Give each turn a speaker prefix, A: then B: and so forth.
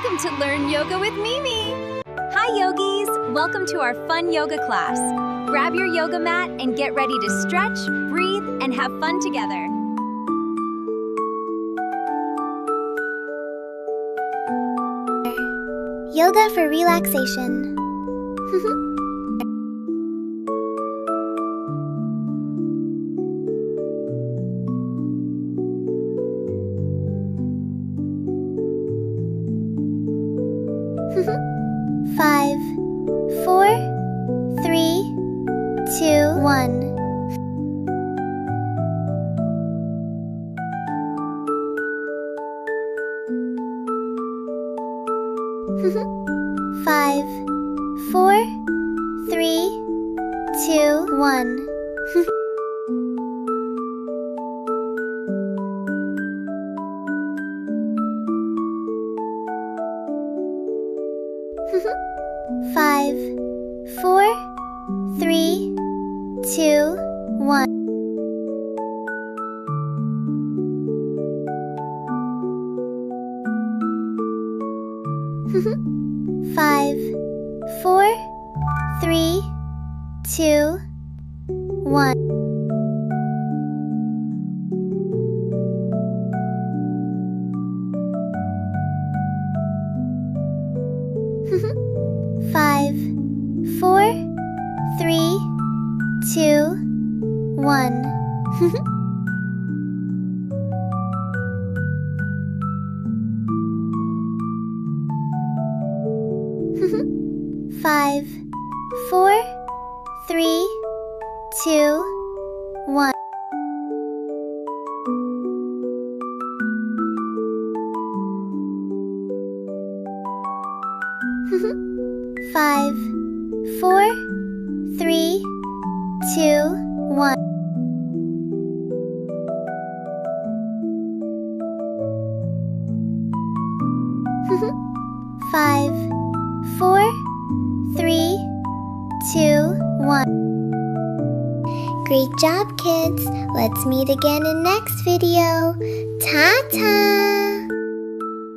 A: Welcome to Learn Yoga with Mimi! Hi yogis! Welcome to our fun yoga class. Grab your yoga mat and get ready to stretch, breathe, and have fun together.
B: Yoga for relaxation. Five, four, three, two, one. Five, four, three, two, one. Five, four, three, two, one. Five, four, three, two, one. Five, four, three, two, one. Five, four, three, two, one. Five, four, three, two, one. Five, four, three, two, one. Great job, kids. Let's meet again in next video. Ta-ta!